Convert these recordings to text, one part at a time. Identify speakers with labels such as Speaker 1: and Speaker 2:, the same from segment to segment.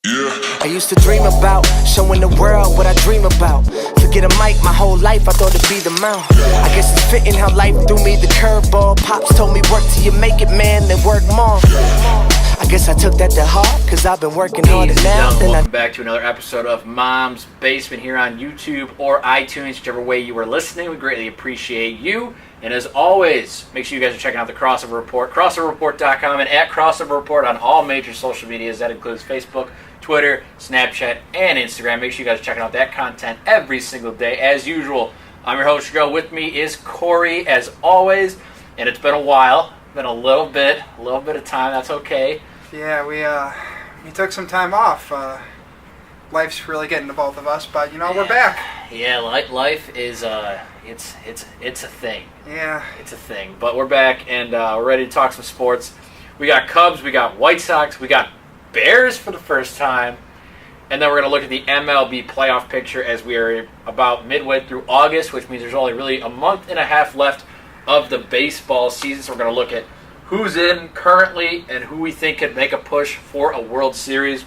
Speaker 1: I used to dream about showing the world what I dream about. Forget a mic, my whole life I thought it'd be the mount. I guess it's fitting how life threw me the curveball. Pops told me work till you make it, man, then work more. I guess I took that to heart, cause I've been working harder now than
Speaker 2: Welcome back to another episode of Mom's Basement here on YouTube or iTunes, whichever way you are listening. We greatly appreciate you. And as always, make sure you guys are checking out the Crossover Report, crossoverreport.com, and at Crossover Report on all major social medias. That includes Facebook, Twitter, Snapchat, and Instagram. Make sure you guys are checking out that content every single day. As usual, I'm your host, Joe. With me is Corey, as always. And it's been a while. Been a little bit of time. That's okay.
Speaker 3: Yeah, we took some time off. Life's really getting to both of us, but we're back.
Speaker 2: Yeah, life is it's a thing.
Speaker 3: Yeah,
Speaker 2: it's a thing. But we're back and we're ready to talk some sports. We got Cubs, we got White Sox, we got Bears for the first time, and then we're going to look at the MLB playoff picture as we are about midway through August, which means there's only really a month and a half left of the baseball season. So we're going to look at who's in currently and who we think could make a push for a World Series.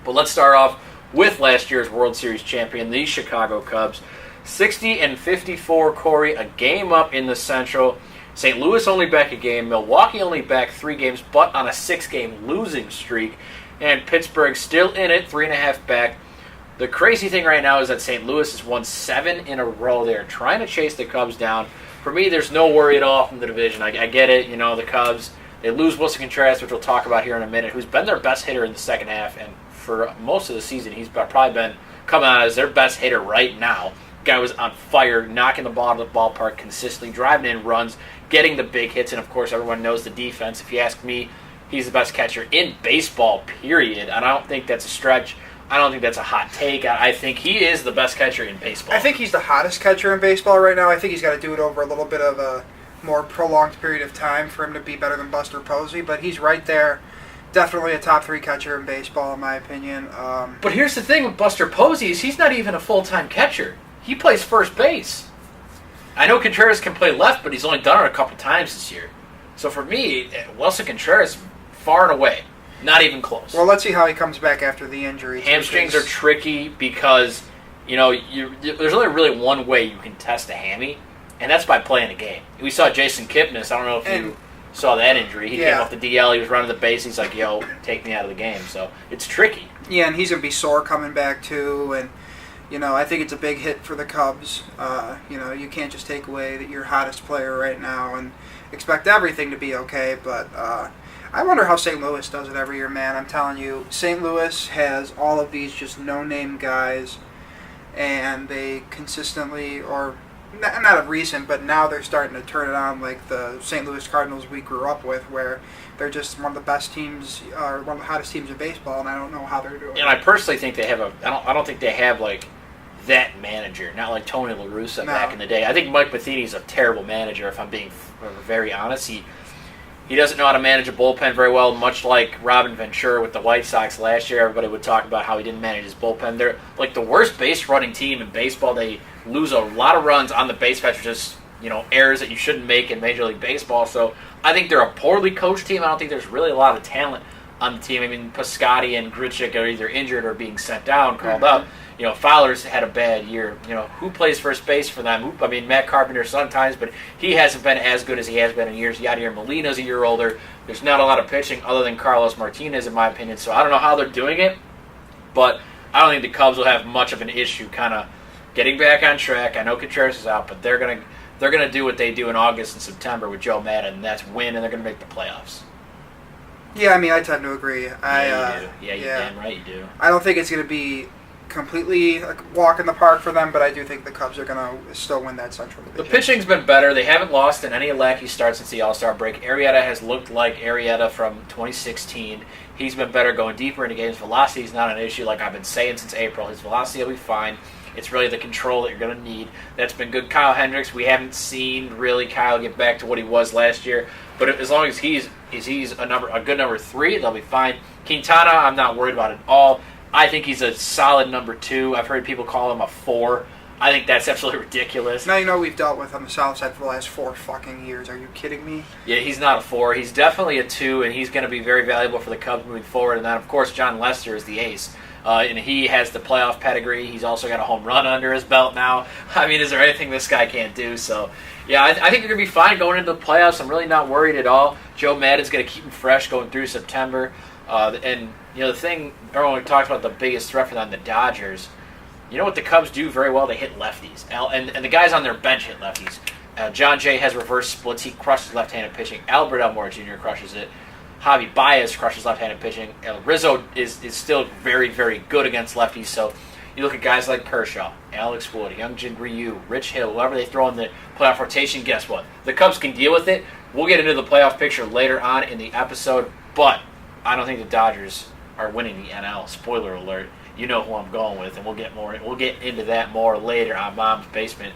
Speaker 2: But let's start off with last year's World Series champion, the Chicago Cubs. 60-54, Corey, a game up in the Central. St. Louis only back a game. Milwaukee only back 3 games, but on a 6-game losing streak. And Pittsburgh still in it, 3.5 back. The crazy thing right now is that St. Louis has won 7 in a row. They're trying to chase the Cubs down. For me, there's no worry at all from the division. I get it. The Cubs, they lose Wilson Contreras, which we'll talk about here in a minute, who's been their best hitter in the second half. And for most of the season, he's probably been coming out as their best hitter right now. Guy was on fire, knocking the ball out of the ballpark consistently, driving in runs, getting the big hits, and of course everyone knows the defense. If you ask me, he's the best catcher in baseball, period. And I don't think that's a stretch. I don't think that's a hot take. I think he is the best catcher in baseball.
Speaker 3: I think he's the hottest catcher in baseball right now. I think he's got to do it over a little bit of a more prolonged period of time for him to be better than Buster Posey, but he's right there. Definitely a top 3 catcher in baseball, in my opinion.
Speaker 2: But here's the thing with Buster Posey is he's not even a full-time catcher. He plays first base. I know Contreras can play left, but he's only done it a couple times this year. So for me, Wilson Contreras, far and away, not even close.
Speaker 3: Well, let's see how he comes back after the injury.
Speaker 2: Hamstrings are tricky because, there's only really one way you can test a hammy, and that's by playing a game. We saw Jason Kipnis. I don't know if you saw that injury. He came off the DL. He was running the base. He's like, yo, take me out of the game. So it's tricky.
Speaker 3: Yeah, and he's going to be sore coming back, too, and I think it's a big hit for the Cubs. You can't just take away your hottest player right now and expect everything to be okay. But I wonder how St. Louis does it every year, man. I'm telling you, St. Louis has all of these just no-name guys, and they consistently, or not of recent, but now they're starting to turn it on like the St. Louis Cardinals we grew up with, where they're just one of the best teams, or one of the hottest teams in baseball, and I don't know how they're doing.
Speaker 2: And I personally think they have I don't think they have like that manager, not like Tony La Russa back in the day. I think Mike Matheny's a terrible manager, if I'm being very honest. He doesn't know how to manage a bullpen very well, much like Robin Ventura with the White Sox last year. Everybody would talk about how he didn't manage his bullpen. They're like the worst base running team in baseball. They lose a lot of runs on the base paths, just errors that you shouldn't make in Major League Baseball. So I think they're a poorly coached team. I don't think there's really a lot of talent on the team. I mean, Piscotty and Grichuk are either injured or being sent down, called up. Fowler's had a bad year. Who plays first base for them? Matt Carpenter sometimes, but he hasn't been as good as he has been in years. Yadier Molina's a year older. There's not a lot of pitching other than Carlos Martinez, in my opinion. So I don't know how they're doing it, but I don't think the Cubs will have much of an issue kind of getting back on track. I know Contreras is out, but they're gonna do what they do in August and September with Joe Maddon, and that's win, and they're gonna make the playoffs.
Speaker 3: Yeah, I mean, I tend to agree.
Speaker 2: Yeah, you do. Yeah, damn right you do.
Speaker 3: I don't think it's going to be completely a walk in the park for them, but I do think the Cubs are going to still win that Central Division.
Speaker 2: The pitching's been better. They haven't lost in any lackey starts since the All-Star break. Arrieta has looked like Arrieta from 2016. He's been better going deeper into games. Velocity is not an issue, like I've been saying since April. His velocity will be fine. It's really the control that you're going to need. That's been good. Kyle Hendricks, we haven't seen really Kyle get back to what he was last year, but as long as he's a good number 3, they'll be fine. Quintana, I'm not worried about at all. I think he's a solid number 2. I've heard people call him a 4. I think that's absolutely ridiculous.
Speaker 3: Now you know we've dealt with on the south side for the last 4 fucking years. Are you kidding me?
Speaker 2: Yeah, he's not a 4. He's definitely a 2, and he's going to be very valuable for the Cubs moving forward. And then, of course, John Lester is the ace. And he has the playoff pedigree. He's also got a home run under his belt now. I mean, is there anything this guy can't do? So, yeah, I think they're going to be fine going into the playoffs. I'm really not worried at all. Joe Maddon's going to keep him fresh going through September. And, the thing, everyone talks about the biggest threat for them, the Dodgers. You know what the Cubs do very well? They hit lefties. And the guys on their bench hit lefties. John Jay has reverse splits. He crushes left-handed pitching. Albert Elmore Jr. crushes it. Javi Baez crushes left-handed pitching. Rizzo is still very, very good against lefties. So you look at guys like Kershaw, Alex Wood, Youngjin Ryu, Rich Hill, whoever they throw in the playoff rotation, guess what? The Cubs can deal with it. We'll get into the playoff picture later on in the episode, but I don't think the Dodgers are winning the NL. Spoiler alert. You know who I'm going with, and we'll get into that more later on Mom's Basement.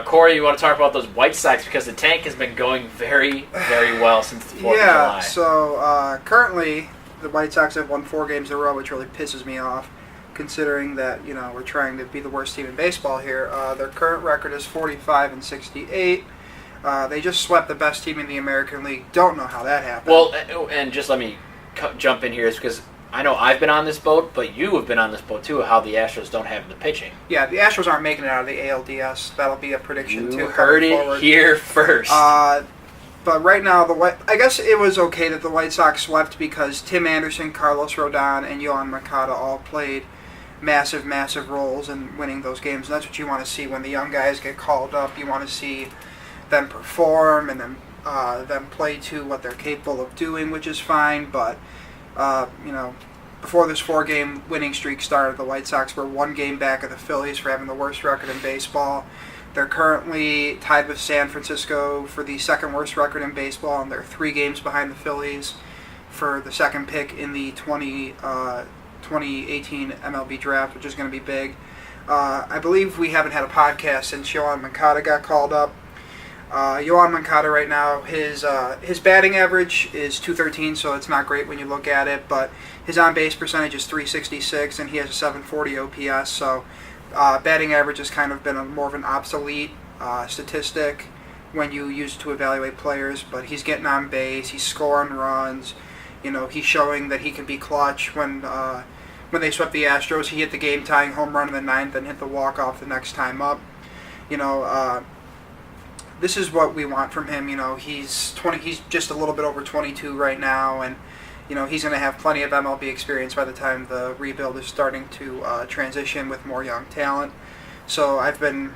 Speaker 2: Corey, you want to talk about those White Sox because the tank has been going very, very well since the 4th of July.
Speaker 3: Yeah, so currently the White Sox have won 4 games in a row, which really pisses me off, considering that we're trying to be the worst team in baseball here. Their current record is 45-68. They just swept the best team in the American League. Don't know how that happened.
Speaker 2: Well, and just let me jump in here, is because I know I've been on this boat, but you have been on this boat too, how the Astros don't have the pitching.
Speaker 3: Yeah, the Astros aren't making it out of the ALDS. That'll be a prediction too.
Speaker 2: You heard it here first.
Speaker 3: But right now, I guess it was okay that the White Sox swept because Tim Anderson, Carlos Rodon, and Yohan Moncada all played massive, massive roles in winning those games. And that's what you want to see when the young guys get called up. You want to see them perform and them play to what they're capable of doing, which is fine. But before this 4-game winning streak started, the White Sox were 1 game back of the Phillies for having the worst record in baseball. They're currently tied with San Francisco for the 2nd worst record in baseball, and they're 3 games behind the Phillies for the 2nd pick in the 2018 MLB draft, which is going to be big. I believe we haven't had a podcast since Yohan Moncada got called up. Yohan Moncada right now, his batting average is .213, so it's not great when you look at it, but his on-base percentage is .366, and he has a .740 OPS, so batting average has kind of been more of an obsolete statistic when you use it to evaluate players, but he's getting on base, he's scoring runs, he's showing that he can be clutch. When they swept the Astros, he hit the game-tying home run in the 9th and hit the walk-off the next time up. This is what we want from him. He's just a little bit over 22 right now, and he's going to have plenty of MLB experience by the time the rebuild is starting to transition with more young talent. So I've been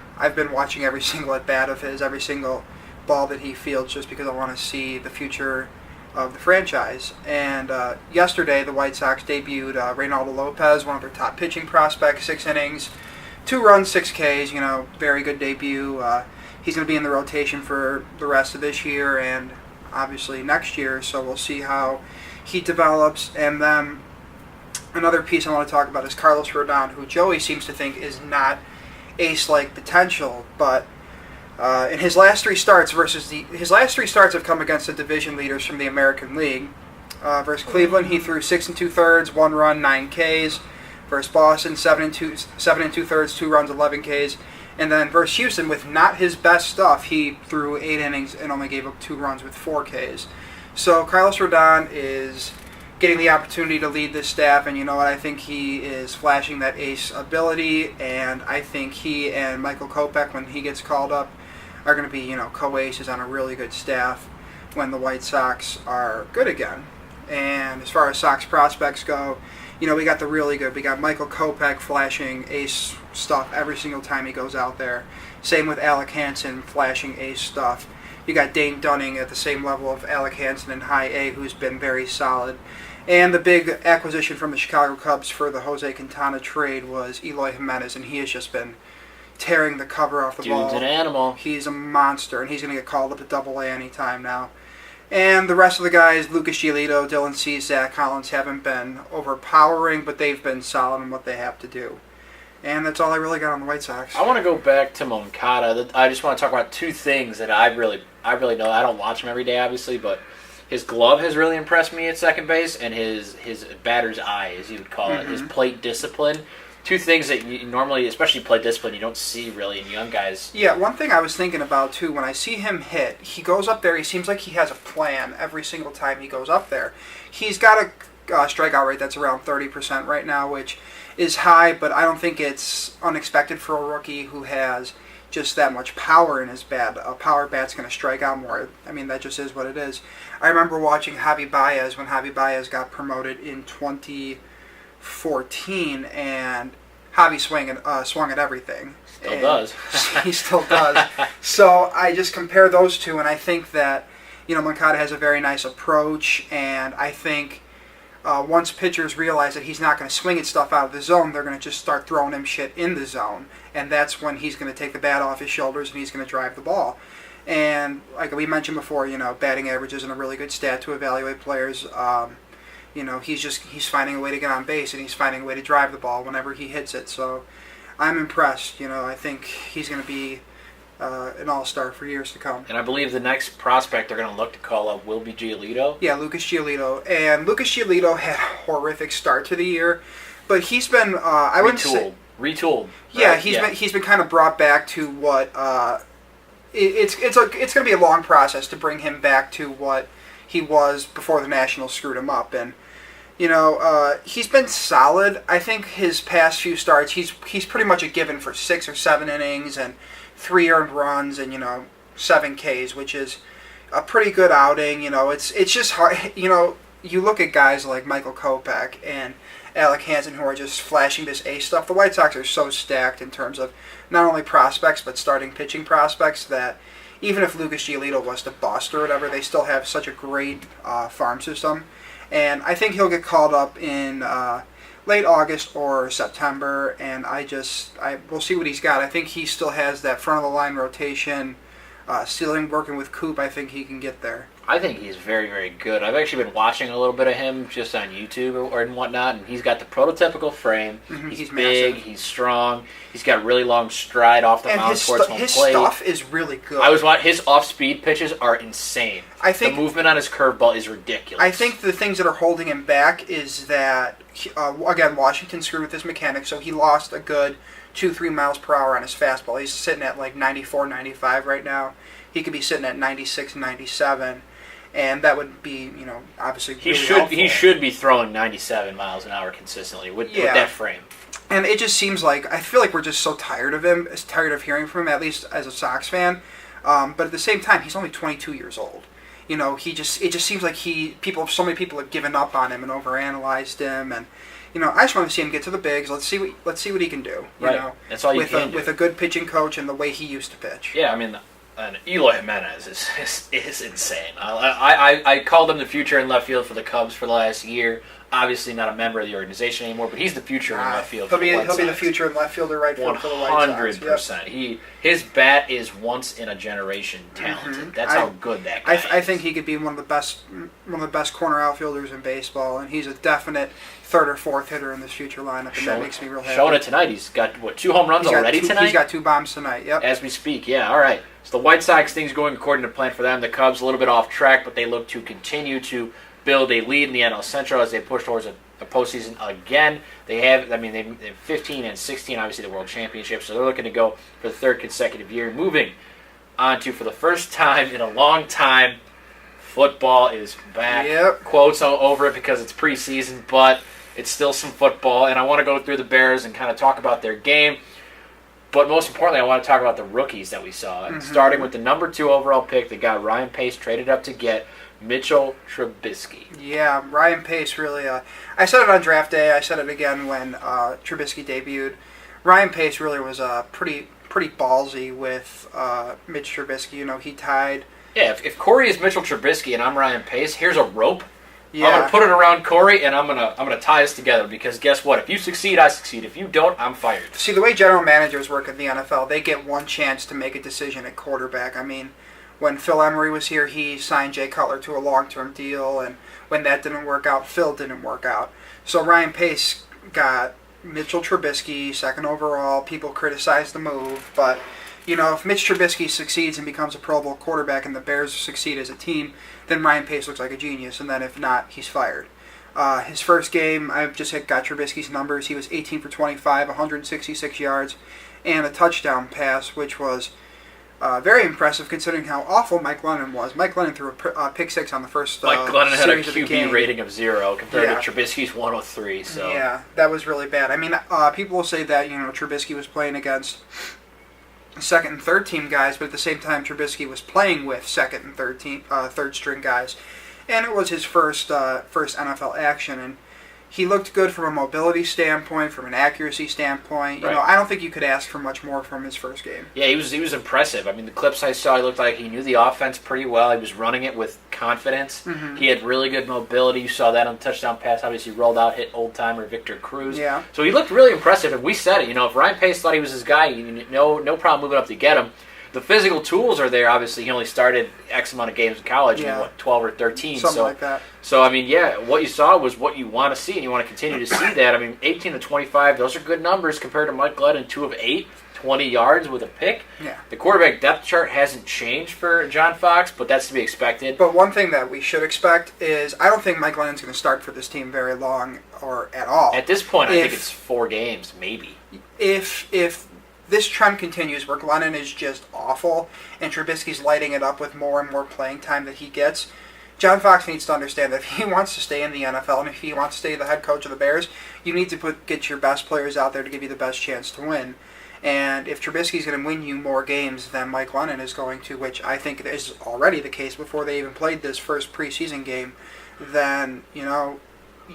Speaker 3: watching every single at bat of his, every single ball that he fields, just because I want to see the future of the franchise. And yesterday, the White Sox debuted Reynaldo Lopez, one of their top pitching prospects, 6 innings, 2 runs, 6 Ks. Very good debut. He's going to be in the rotation for the rest of this year and obviously next year, so we'll see how he develops. And then another piece I want to talk about is Carlos Rodon, who Joey seems to think is not ace-like potential, but in his last 3 starts his last 3 starts have come against the division leaders from the American League. Versus Cleveland, he threw 6 2/3, 1 run, 9 Ks. Versus Boston, 7 2/3, 2 runs, 11 Ks. And then versus Houston, with not his best stuff, he threw 8 innings and only gave up 2 runs with 4 Ks. So Carlos Rodon is getting the opportunity to lead this staff, and I think he is flashing that ace ability, and I think he and Michael Kopech, when he gets called up, are going to be, co-aces on a really good staff when the White Sox are good again. And as far as Sox prospects go, we got the really good. We got Michael Kopech flashing ace stuff every single time he goes out there. Same with Alec Hansen flashing ace stuff. You got Dane Dunning at the same level of Alec Hansen in high A, who's been very solid. And the big acquisition from the Chicago Cubs for the Jose Quintana trade was Eloy Jimenez, and he has just been tearing the cover off the ball.
Speaker 2: Dude's an animal.
Speaker 3: He's a monster, and he's going to get called up to Double-A anytime now. And the rest of the guys, Lucas Giolito, Dylan Cease, Zach Collins, haven't been overpowering, but they've been solid in what they have to do. And that's all I really got on the White Sox.
Speaker 2: I want to go back to Moncada. I just want to talk about 2 things that I really know. I don't watch him every day, obviously, but his glove has really impressed me at second base, and his batter's eye, as you would call it, his plate discipline. two things that you normally, especially play discipline, you don't see really in young guys.
Speaker 3: Yeah, one thing I was thinking about too, when I see him hit, he goes up there, he seems like he has a plan every single time he goes up there. He's got a strikeout rate that's around 30% right now, which is high, but I don't think it's unexpected for a rookie who has just that much power in his bat. A power bat's going to strike out more. I mean, that just is what it is. I remember watching Javi Baez when Javi Baez got promoted in 2014, and Javi swung at everything.
Speaker 2: Still does.
Speaker 3: He still does. So I just compare those two, and I think that, Moncada has a very nice approach, and I think once pitchers realize that he's not going to swing at stuff out of the zone, they're going to just start throwing him shit in the zone, and that's when he's going to take the bat off his shoulders and he's going to drive the ball. And like we mentioned before, batting average isn't a really good stat to evaluate players. He's finding a way to get on base, and he's finding a way to drive the ball whenever he hits it. So I'm impressed. I think he's going to be an all-star for years to come.
Speaker 2: And I believe the next prospect they're going to look to call up will be Giolito.
Speaker 3: Yeah, Lucas Giolito. And Lucas Giolito had a horrific start to the year, but he's been
Speaker 2: retooled.
Speaker 3: Yeah, he's been kind of brought back to what it's going to be a long process to bring him back to what he was before the Nationals screwed him up. And he's been solid. I think his past few starts, he's pretty much a given for 6 or 7 innings and 3 earned runs and 7 Ks, which is a pretty good outing. It's just hard. You look at guys like Michael Kopech and Alec Hansen who are just flashing this ace stuff. The White Sox are so stacked in terms of not only prospects but starting pitching prospects that even if Lucas Giolito was to bust or whatever, they still have such a great farm system. And I think he'll get called up in late August or September, and we'll see what he's got. I think he still has that front of the line rotation ceiling. Working with Coop, I think he can get there.
Speaker 2: I think he's very, very good. I've actually been watching a little bit of him just on YouTube and whatnot, and he's got the prototypical frame.
Speaker 3: Mm-hmm,
Speaker 2: he's big, he's strong, he's got really long stride off the mound towards home plate.
Speaker 3: His stuff is really good.
Speaker 2: His off-speed pitches are insane.
Speaker 3: I think
Speaker 2: the movement on his curveball is ridiculous.
Speaker 3: I think the things that are holding him back is that, again, Washington screwed with his mechanics, so he lost a good 2-3 miles per hour on his fastball. He's sitting at like 94, 95 right now. He could be sitting at 96, 97. And that would be, obviously really helpful.
Speaker 2: He should be throwing 97 miles an hour consistently with that frame.
Speaker 3: And it just seems like, I feel like we're just so tired of him, tired of hearing from him, at least as a Sox fan. But at the same time, he's only 22 years old. It just seems like so many people have given up on him and overanalyzed him. And, I just want to see him get to the bigs. Let's see what he can do.
Speaker 2: That's all you can do.
Speaker 3: With a good pitching coach and the way he used to pitch.
Speaker 2: Yeah, I mean, and Eloy Jimenez is insane. I called him the future in left field for the Cubs for the last year. Obviously not a member of the organization anymore, but he's the future in left field for the White Sox.
Speaker 3: He'll be the future in left field or right field for the White Sox.
Speaker 2: 100%. Yep. His bat is once in a generation talented. Mm-hmm. That's how good that guy is.
Speaker 3: I think he could be one of the best corner outfielders in baseball, and he's a definite third or fourth hitter in this future lineup, and that makes me real happy.
Speaker 2: Showing it tonight. He's got 2 home runs already tonight.
Speaker 3: He's got 2 bombs tonight. Yep.
Speaker 2: As we speak. Yeah. All right. So the White Sox, things going according to plan for them. The Cubs a little bit off track, but they look to continue to build a lead in the NL Central as they push towards a postseason again. They have 15 and 16, obviously the World Championship, so they're looking to go for the 3rd consecutive year. Moving on to, for the first time in a long time, football is back.
Speaker 3: Yep.
Speaker 2: Quotes all over it because it's preseason, but it's still some football, and I want to go through the Bears and kind of talk about their game. But most importantly, I want to talk about the rookies that we saw. Mm-hmm. Starting with the number 2 overall pick, they got Ryan Pace traded up to get Mitchell Trubisky.
Speaker 3: Yeah, Ryan Pace really... I said it on draft day. I said it again when Trubisky debuted. Ryan Pace really was pretty ballsy with Mitch Trubisky. He tied...
Speaker 2: Yeah, if Corey is Mitchell Trubisky and I'm Ryan Pace, here's a rope.
Speaker 3: Yeah.
Speaker 2: I'm gonna put it around Corey, and I'm gonna tie us together because guess what? If you succeed, I succeed. If you don't, I'm fired.
Speaker 3: See, the way general managers work in the NFL, they get one chance to make a decision at quarterback. I mean, when Phil Emery was here, he signed Jay Cutler to a long-term deal, and when that didn't work out, Phil didn't work out. So Ryan Pace got Mitchell Trubisky, 2nd overall. People criticized the move, but if Mitch Trubisky succeeds and becomes a Pro Bowl quarterback and the Bears succeed as a team, then Ryan Pace looks like a genius, and then if not, he's fired. His first game, I've just got Trubisky's numbers. He was 18 for 25, 166 yards, and a touchdown pass, which was very impressive considering how awful Mike Glennon was. Mike Glennon threw a pick six on the first
Speaker 2: Mike Glennon had a
Speaker 3: series of the
Speaker 2: QB
Speaker 3: game.
Speaker 2: rating of 0 compared to Trubisky's 103. So
Speaker 3: yeah, that was really bad. I mean, people will say that Trubisky was playing against second and third team guys, but at the same time, Trubisky was playing with second and third string guys, and it was his first NFL action, and he looked good from a mobility standpoint, from an accuracy standpoint.
Speaker 2: Right.
Speaker 3: I don't think you could ask for much more from his first game.
Speaker 2: yeah, he was impressive. I mean, the clips I saw, he looked like he knew the offense pretty well. He was running it with confidence.
Speaker 3: Mm-hmm.
Speaker 2: He had really good mobility. You saw that on the touchdown pass. Obviously, rolled out, hit old timer Victor Cruz.
Speaker 3: Yeah.
Speaker 2: So he looked really impressive, and we said it. If Ryan Pace thought he was his guy, no problem moving up to get him. The physical tools are there. Obviously, he only started X amount of games in college, 12 or 13.
Speaker 3: Something like that.
Speaker 2: So, I mean, yeah, what you saw was what you want to see, and you want to continue to see that. I mean, 18 to 25, those are good numbers compared to Mike Glennon, 2 of 8, 20 yards with a pick.
Speaker 3: Yeah.
Speaker 2: The quarterback depth chart hasn't changed for John Fox, but that's to be expected.
Speaker 3: But one thing that we should expect is I don't think Mike Glennon's going to start for this team very long or at all.
Speaker 2: At this point, I think it's 4 games, maybe.
Speaker 3: If this trend continues where Glennon is just awful and Trubisky's lighting it up with more and more playing time that he gets, John Fox needs to understand that if he wants to stay in the NFL and if he wants to stay the head coach of the Bears, you need to get your best players out there to give you the best chance to win. And if Trubisky's going to win you more games than Mike Glennon is going to, which I think is already the case before they even played this first preseason game, then,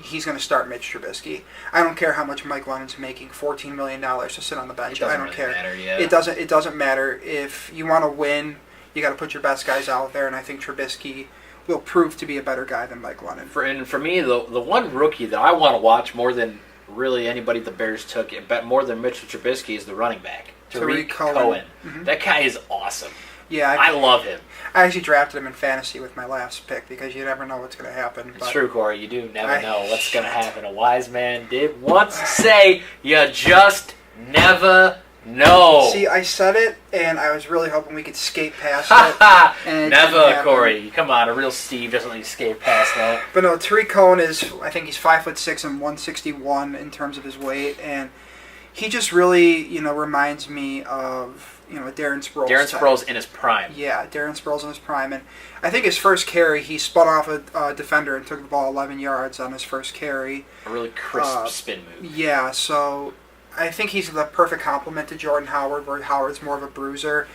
Speaker 3: he's going to start Mitch Trubisky. I don't care how much Mike Glennon's making, $14 million to sit on the bench. I don't care.
Speaker 2: Matter, yeah.
Speaker 3: It doesn't matter. If you want to win, you got to put your best guys out there, and I think Trubisky will prove to be a better guy than Mike Glennon.
Speaker 2: For me, the one rookie that I want to watch more than really anybody the Bears took, but more than Mitchell Trubisky, is the running back, Tariq Cohen.
Speaker 3: Mm-hmm.
Speaker 2: That guy is awesome.
Speaker 3: Yeah,
Speaker 2: I love him.
Speaker 3: I actually drafted him in fantasy with my last pick because you never know what's going to happen.
Speaker 2: It's true, Corey. You do never know what's going to happen. A wise man did once say, you just never know.
Speaker 3: See, I said it, and I was really hoping we could skate past it. And
Speaker 2: never, Corey. Come on, a real Steve doesn't let you skate past that.
Speaker 3: But no, Tariq Cohen I think he's 5'6" and 161 in terms of his weight, and he just really, reminds me of, Darren Sproles.
Speaker 2: Darren Sproles in his prime.
Speaker 3: Yeah, Darren Sproles in his prime. And I think his first carry, he spun off a defender and took the ball 11 yards on his first carry.
Speaker 2: A really crisp spin move.
Speaker 3: Yeah, so I think he's the perfect complement to Jordan Howard, where Howard's more of a bruiser.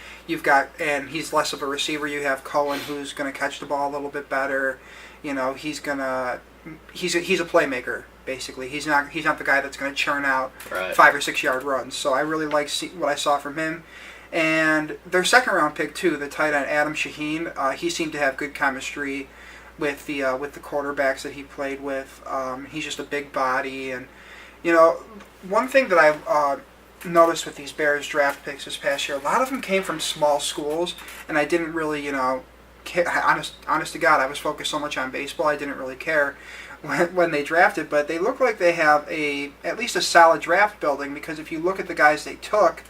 Speaker 3: And he's less of a receiver. You have Cohen, who's going to catch the ball a little bit better. He's a playmaker. Basically, he's not the guy that's going to churn out 5 or 6 yard runs. So I really like what I saw from him. And their second round pick too, the tight end Adam Shaheen, he seemed to have good chemistry with the quarterbacks that he played with. He's just a big body, and one thing that I noticed with these Bears draft picks this past year, a lot of them came from small schools, and I didn't really honest to God, I was focused so much on baseball, I didn't really care when they drafted, but they look like they have at least a solid draft building, because if you look at the guys they took,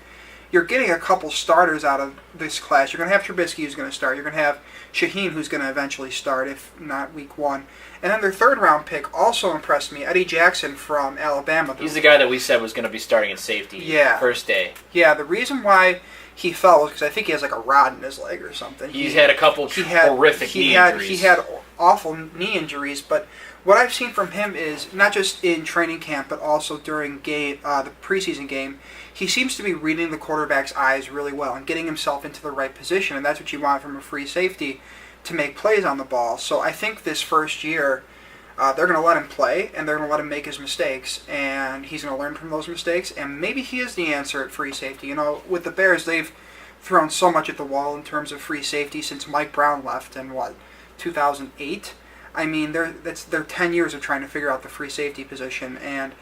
Speaker 3: you're getting a couple starters out of this class. You're going to have Trubisky, who's going to start. You're going to have Shaheen, who's going to eventually start, if not week 1. And then their third round pick also impressed me, Eddie Jackson from Alabama.
Speaker 2: He's the guy that we said was going to be starting in safety first day.
Speaker 3: Yeah, the reason why he fell was because I think he has like a rod in his leg or something.
Speaker 2: He's had a couple horrific knee injuries.
Speaker 3: He had awful knee injuries, but what I've seen from him is, not just in training camp, but also during the preseason game, he seems to be reading the quarterback's eyes really well and getting himself into the right position, and that's what you want from a free safety to make plays on the ball. So I think this first year, they're going to let him play, and they're going to let him make his mistakes, and he's going to learn from those mistakes, and maybe he is the answer at free safety. With the Bears, they've thrown so much at the wall in terms of free safety since Mike Brown left in, 2008? I mean, they're 10 years of trying to figure out the free safety position, and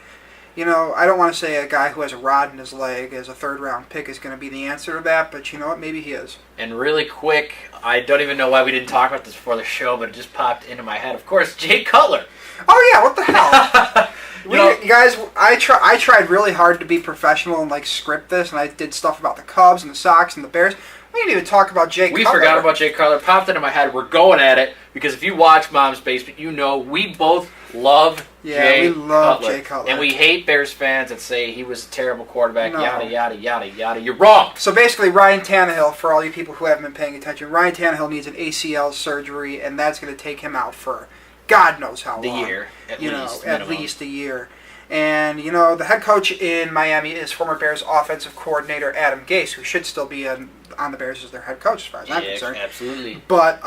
Speaker 3: I don't want to say a guy who has a rod in his leg as a third-round pick is going to be the answer to that, but you know what? Maybe he is.
Speaker 2: And really quick, I don't even know why we didn't talk about this before the show, but it just popped into my head. Of course, Jay Cutler.
Speaker 3: Oh, yeah, what the hell? You guys, I tried really hard to be professional and, script this, and I did stuff about the Cubs and the Sox and the Bears. We didn't even talk about Jay
Speaker 2: We
Speaker 3: Cutler.
Speaker 2: forgot about Jay Cutler. Popped into my head. We're going at it because if you watch Mom's Basement, you know we both love Jay Cutler.
Speaker 3: Jay Cutler.
Speaker 2: And we hate Bears fans that say he was a terrible quarterback,
Speaker 3: No.
Speaker 2: yada, yada, yada, yada. You're wrong.
Speaker 3: So basically, Ryan Tannehill, for all you people who haven't been paying attention, Ryan Tannehill needs an ACL surgery, and that's going to take him out for God knows how long.
Speaker 2: The year, at
Speaker 3: least a year. And, the head coach in Miami is former Bears offensive coordinator Adam Gase, who should still be on the Bears as their head coach, as far as I'm concerned.
Speaker 2: Absolutely.
Speaker 3: But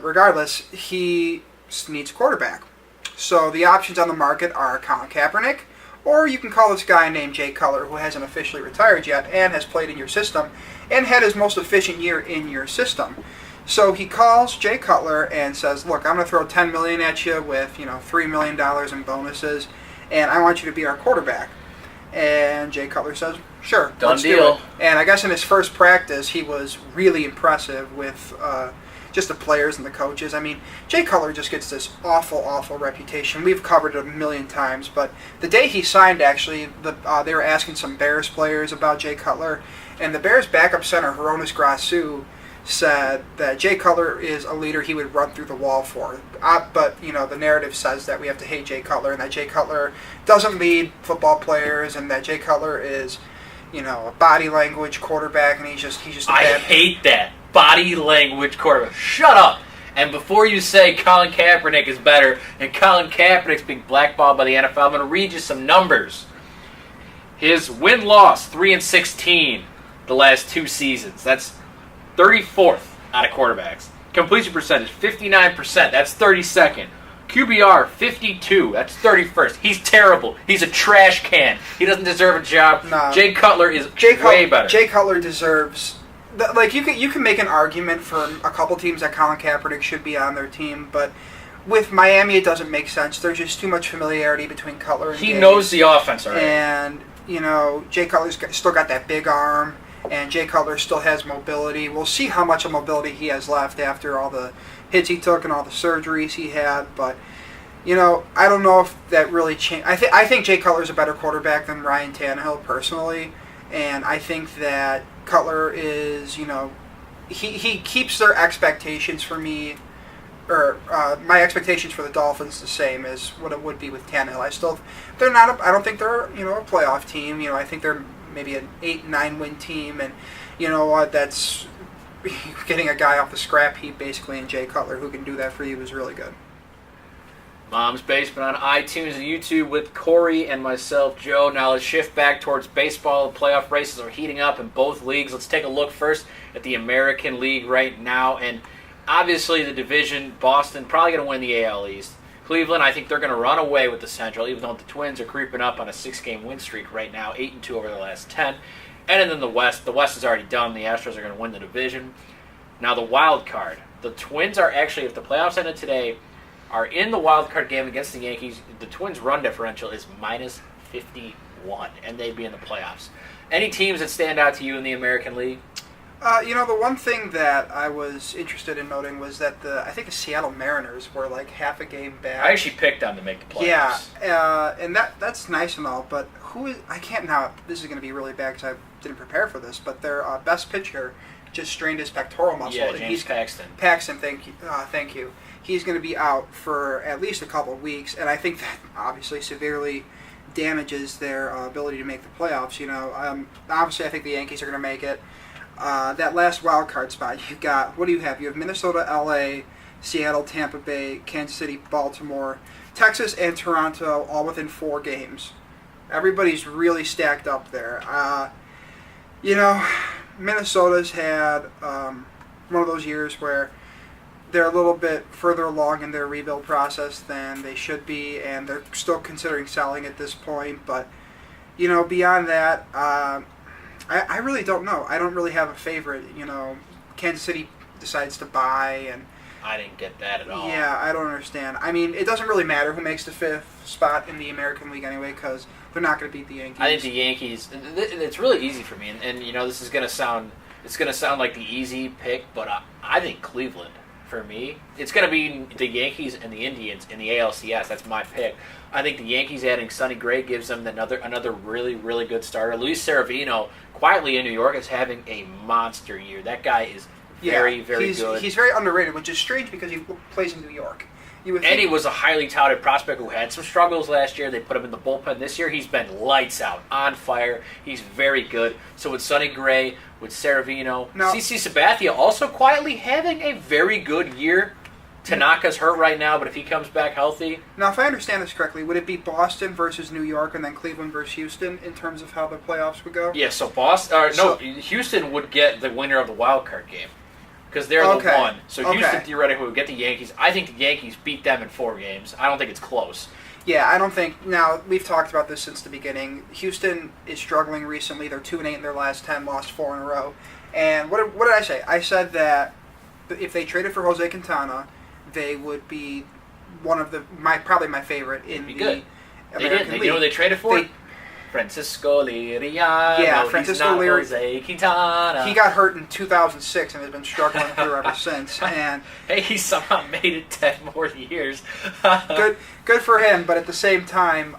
Speaker 3: regardless, he needs a quarterback. So the options on the market are Colin Kaepernick, or you can call this guy named Jay Cutler, who hasn't officially retired yet and has played in your system and had his most efficient year in your system. So he calls Jay Cutler and says, look, I'm going to throw $10 million at you with $3 million in bonuses, and I want you to be our quarterback. And Jay Cutler says, sure,
Speaker 2: Done
Speaker 3: let's
Speaker 2: deal.
Speaker 3: do it. And I guess in his first practice, he was really impressive with just the players and the coaches. I mean, Jay Cutler just gets this awful, awful reputation. We've covered it a million times, but the day he signed, actually, they were asking some Bears players about Jay Cutler, and the Bears backup center, Hronis Grasu, said that Jay Cutler is a leader he would run through the wall for. But, the narrative says that we have to hate Jay Cutler and that Jay Cutler doesn't lead football players and that Jay Cutler is, a body language quarterback and he's just a bad...
Speaker 2: I hate that. Body language quarterback. Shut up. And before you say Colin Kaepernick is better and Colin Kaepernick's being blackballed by the NFL, I'm going to read you some numbers. His win-loss, 3-16 the last 2 seasons. That's 34th out of quarterbacks. Completion percentage, 59%. That's 32nd. QBR, 52. That's 31st. He's terrible. He's a trash can. He doesn't deserve a job.
Speaker 3: No.
Speaker 2: Jay Cutler is way better.
Speaker 3: Jay Cutler deserves... you can make an argument for a couple teams that Colin Kaepernick should be on their team, but with Miami it doesn't make sense. There's just too much familiarity between Cutler and
Speaker 2: He
Speaker 3: Gase.
Speaker 2: knows the offense already.
Speaker 3: And, Jay Cutler's still got that big arm. And Jay Cutler still has mobility. We'll see how much of mobility he has left after all the hits he took and all the surgeries he had. But, I don't know if that really changed. I think Jay Cutler's a better quarterback than Ryan Tannehill, personally. And I think that Cutler is, he keeps their expectations for me, or my expectations for the Dolphins the same as what it would be with Tannehill. I don't think they're, a playoff team. I think they're maybe an 8-9 win team, and that's getting a guy off the scrap heap basically in Jay Cutler who can do that for you is really good.
Speaker 2: Mom's Basement on iTunes and YouTube with Corey and myself, Joe. Now let's shift back towards baseball. The playoff races are heating up in both leagues. Let's take a look first at the American League right now, and obviously the division, Boston probably going to win the AL East. Cleveland, I think they're going to run away with the Central, even though the Twins are creeping up on a 6-game win streak right now, 8-2 over the last 10. And then the West is already done. The Astros are going to win the division. Now the wild card. The Twins are actually, if the playoffs ended today, are in the wild card game against the Yankees. The Twins' run differential is -51, and they'd be in the playoffs. Any teams that stand out to you in the American League?
Speaker 3: The one thing that I was interested in noting was that I think the Seattle Mariners were like half a game back.
Speaker 2: I actually picked them to make the playoffs.
Speaker 3: Yeah, and that's nice and all, but I can't now, this is going to be really bad because I didn't prepare for this, but their best pitcher just strained his pectoral muscle.
Speaker 2: Yeah, James Paxton.
Speaker 3: Paxton, thank you. He's going to be out for at least a couple of weeks, and I think that obviously severely damages their ability to make the playoffs. Obviously I think the Yankees are going to make it. That last wild card spot, what do you have? You have Minnesota, LA, Seattle, Tampa Bay, Kansas City, Baltimore, Texas, and Toronto, all within 4 games. Everybody's really stacked up there. Minnesota's had one of those years where they're a little bit further along in their rebuild process than they should be, and they're still considering selling at this point. But, beyond that, I really don't know. I don't really have a favorite. Kansas City decides to buy, and
Speaker 2: I didn't get that at all.
Speaker 3: Yeah, I don't understand. I mean, it doesn't really matter who makes the 5th spot in the American League anyway, because they're not going to beat the Yankees.
Speaker 2: I think the Yankees. It's really easy for me, and this is going to sound. It's going to sound like the easy pick, but I think Cleveland for me. It's going to be the Yankees and the Indians in the ALCS. That's my pick. I think the Yankees adding Sonny Gray gives them another really, really good starter. Luis Seravino, quietly in New York, is having a monster year. That guy is very good.
Speaker 3: He's very underrated, which is strange because he plays in New York.
Speaker 2: And he was a highly touted prospect who had some struggles last year. They put him in the bullpen. This year, he's been lights out, on fire. He's very good. So with Sonny Gray, with Seravino, CC Sabathia also quietly having a very good year. Tanaka's hurt right now, but if he comes back healthy...
Speaker 3: Now, if I understand this correctly, would it be Boston versus New York and then Cleveland versus Houston in terms of how the playoffs would go?
Speaker 2: Yeah, so Houston would get the winner of the wild card game. Because they're the one. So Houston theoretically would get the Yankees. I think the Yankees beat them in 4 games. I don't think it's close.
Speaker 3: Yeah, I don't think... Now, we've talked about this since the beginning. Houston is struggling recently. They're 2-8 in their last 10, lost 4 in a row. And what did I say? I said that if they traded for Jose Quintana, they would be one of probably my favorite in the
Speaker 2: good.
Speaker 3: American League.
Speaker 2: You know what they traded for? Francisco Liriano.
Speaker 3: Yeah, Francisco Liriano.
Speaker 2: Jose Quintana.
Speaker 3: He got hurt in 2006 and has been struggling through ever since. And
Speaker 2: hey, he somehow made it 10 more years.
Speaker 3: good for him, but at the same time,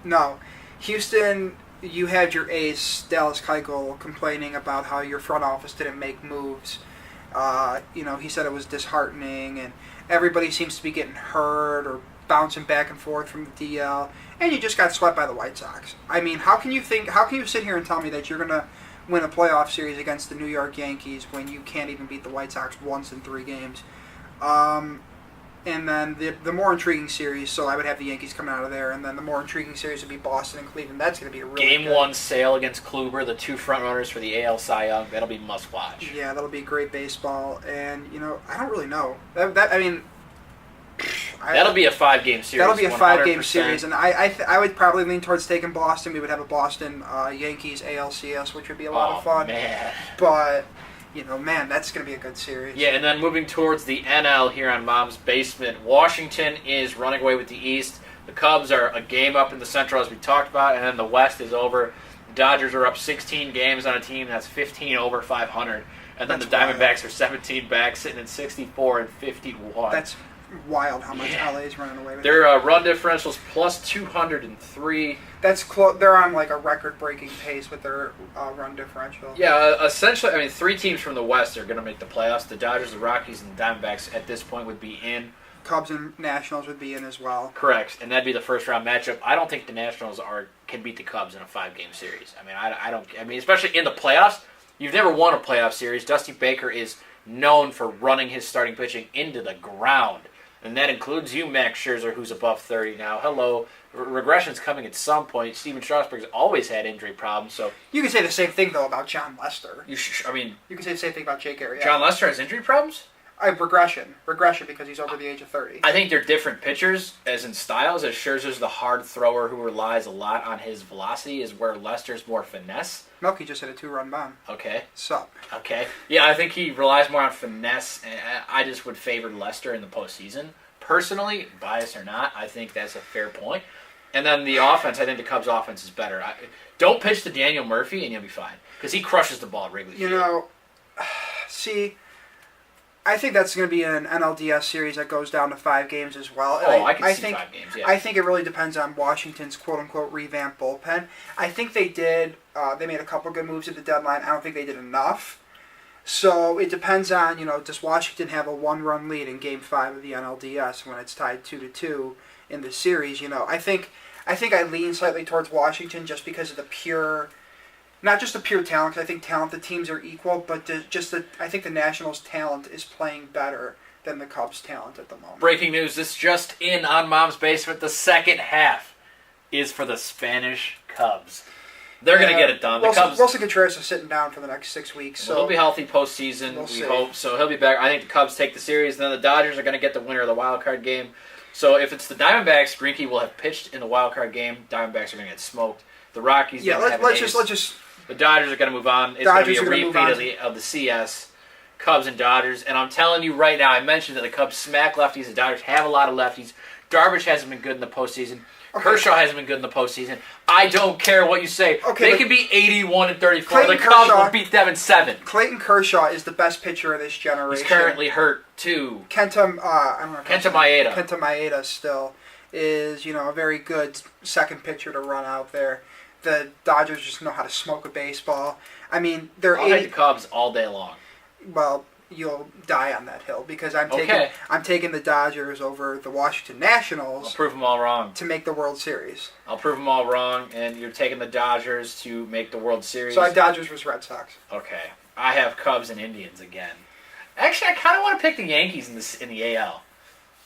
Speaker 3: no. Houston, you had your ace, Dallas Keuchel, complaining about how your front office didn't make moves. He said it was disheartening, and everybody seems to be getting hurt or bouncing back and forth from the DL, and you just got swept by the White Sox. I mean, how can you sit here and tell me that you're going to win a playoff series against the New York Yankees when you can't even beat the White Sox once in 3 games? And then the more intriguing series, so I would have the Yankees coming out of there, and then the more intriguing series would be Boston and Cleveland. That's going to be a really
Speaker 2: Game 1 Sale against Kluber, the 2 front runners for the AL Cy Young. That'll be must watch.
Speaker 3: Yeah, that'll be great baseball, and I don't really know.
Speaker 2: That'll be a 5-game series.
Speaker 3: That'll be a 5-game series, and I would probably lean towards taking Boston. We would have a Boston Yankees ALCS, which would be a lot of fun.
Speaker 2: Man.
Speaker 3: But that's going to be a good series.
Speaker 2: Yeah, and then moving towards the NL here on Mom's Basement, Washington is running away with the East. The Cubs are a game up in the Central, as we talked about, and then the West is over. The Dodgers are up 16 games on a team that's 15 over 500, and then the Diamondbacks are 17 back, sitting at 64 and 51.
Speaker 3: That's wild how much LA is running away with.
Speaker 2: Their run differential's plus 203.
Speaker 3: That's close. They're on like a record-breaking pace with their run differential.
Speaker 2: Yeah, essentially, 3 teams from the West are going to make the playoffs. The Dodgers, the Rockies, and the Diamondbacks at this point would be in.
Speaker 3: Cubs and Nationals would be in as well.
Speaker 2: Correct, and that'd be the first-round matchup. I don't think the Nationals can beat the Cubs in a 5-game series. Especially in the playoffs. You've never won a playoff series. Dusty Baker is known for running his starting pitching into the ground. And that includes you, Max Scherzer, who's above 30 now. Hello. Regression's coming at some point. Steven Strasburg's always had injury problems, so...
Speaker 3: You can say the same thing, though, about John Lester.
Speaker 2: You
Speaker 3: can say the same thing about Jake Arrieta.
Speaker 2: John Lester has injury problems?
Speaker 3: Regression because he's over the age of 30.
Speaker 2: I think they're different pitchers, as in styles. As Scherzer's the hard thrower who relies a lot on his velocity, is where Lester's more finesse.
Speaker 3: Melky just hit a 2-run bomb.
Speaker 2: Okay.
Speaker 3: Sup.
Speaker 2: Okay. Yeah, I think he relies more on finesse, and I just would favor Lester in the postseason. Personally, biased or not, I think that's a fair point. And then the offense, I think the Cubs' offense is better. Don't pitch to Daniel Murphy, and you'll be fine. Because he crushes the ball at Wrigley Field.
Speaker 3: I think that's going to be an NLDS series that goes down to 5 games as well.
Speaker 2: I can see 5 games, yeah.
Speaker 3: I think it really depends on Washington's quote-unquote revamped bullpen. I think they did. They made a couple good moves at the deadline. I don't think they did enough. So it depends on, does Washington have a 1-run lead in Game 5 of the NLDS when it's tied 2-2 in the series? I think I lean slightly towards Washington just because of the pure... Not just the pure talent, because I think the teams are equal, but I think the Nationals' talent is playing better than the Cubs' talent at the moment.
Speaker 2: Breaking news, this just in on Mom's Basement, the second half is for the Spanish Cubs. They're going to get it done.
Speaker 3: Wilson Contreras is sitting down for the next 6 weeks. So
Speaker 2: he'll be healthy postseason, we hope. So he'll be back. I think the Cubs take the series, and then the Dodgers are going to get the winner of the wild card game. So if it's the Diamondbacks, Greinke will have pitched in the wild card game. Diamondbacks are going to get smoked. The Rockies The Dodgers are going to move on. It's going to be a repeat of the CS, Cubs and Dodgers. And I'm telling you right now, I mentioned that the Cubs smack lefties. The Dodgers have a lot of lefties. Darvish hasn't been good in the postseason.
Speaker 3: Okay.
Speaker 2: Kershaw hasn't been good in the postseason. I don't care what you say.
Speaker 3: Okay,
Speaker 2: They could be 81-34.
Speaker 3: Clayton
Speaker 2: The Cubs
Speaker 3: Kershaw-
Speaker 2: will beat them in 7.
Speaker 3: Clayton Kershaw is the best pitcher of this generation.
Speaker 2: He's currently hurt too.
Speaker 3: Kenta, I don't know.
Speaker 2: Kenta Maeda.
Speaker 3: Kenta Maeda still is, a very good second pitcher to run out there. The Dodgers just know how to smoke a baseball. I mean, they're
Speaker 2: I'll hate the Cubs all day long.
Speaker 3: Well, you'll die on that hill because I'm
Speaker 2: Okay.
Speaker 3: taking the Dodgers over the Washington
Speaker 2: I'll
Speaker 3: Nationals
Speaker 2: prove them all wrong.
Speaker 3: to make the World Series.
Speaker 2: I'll prove them all wrong, and you're taking the Dodgers to make the World Series.
Speaker 3: So I have Dodgers versus Red Sox.
Speaker 2: Okay. I have Cubs and Indians again. Actually, I kind of want to pick the Yankees in the AL.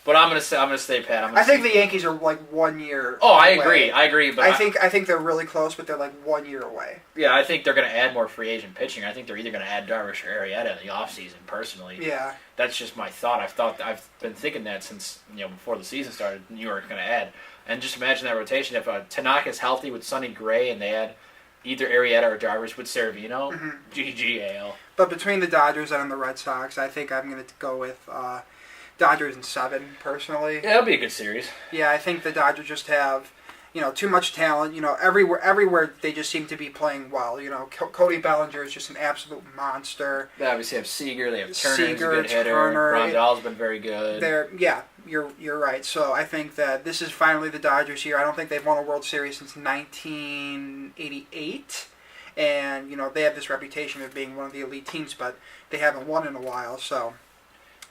Speaker 2: But I'm gonna stay pat.
Speaker 3: I think the Yankees are like 1 year.
Speaker 2: Oh, I
Speaker 3: away.
Speaker 2: agree. But
Speaker 3: I think they're really close, but they're like 1 year away.
Speaker 2: yeah, I think they're gonna add more free agent pitching. I think they're either gonna add Darvish or Arrieta in the offseason. Personally,
Speaker 3: Yeah.
Speaker 2: that's just my thought. I've been thinking that since before the season started. New York's gonna add, and just imagine that rotation. If Tanaka's healthy with Sonny Gray, and they add either Arrieta or Darvish with Severino, GG AL.
Speaker 3: But between the Dodgers and the Red Sox, I think I'm going to go with Dodgers in 7, personally.
Speaker 2: Yeah, that'll be a good series.
Speaker 3: Yeah, I think the Dodgers just have, too much talent. Everywhere they just seem to be playing well. Cody Bellinger is just an absolute monster.
Speaker 2: They obviously have Seager. They have Turner, who's a
Speaker 3: Seager,
Speaker 2: good hitter.
Speaker 3: Turner.
Speaker 2: Rondell's been very good.
Speaker 3: You're right. So I think that this is finally the Dodgers year. I don't think they've won a World Series since 1988. And, they have this reputation of being one of the elite teams, but they haven't won in a while, so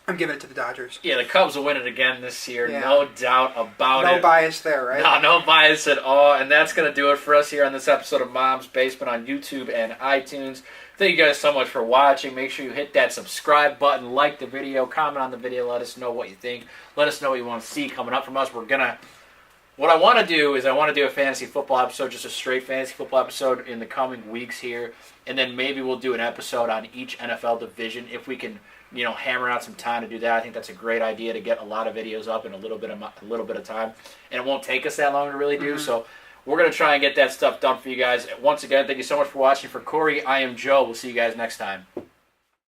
Speaker 3: I'm giving it to the Dodgers.
Speaker 2: Yeah, the Cubs will win it again this year,
Speaker 3: Yeah.
Speaker 2: no doubt about it.
Speaker 3: No bias there, right?
Speaker 2: No bias at all. And that's going to do it for us here on this episode of Mom's Basement on YouTube and iTunes. Thank you guys so much for watching. Make sure you hit that subscribe button, like the video, comment on the video, let us know what you think. Let us know what you want to see coming up from us. What I want to do is I want to do a fantasy football episode, just a straight fantasy football episode in the coming weeks here. And then maybe we'll do an episode on each NFL division if we can, hammer out some time to do that. I think that's a great idea to get a lot of videos up in a little bit of time. And it won't take us that long to really do. So we're going to try and get that stuff done for you guys. Once again, thank you so much for watching. For Corey, I am Joe. We'll see you guys next time.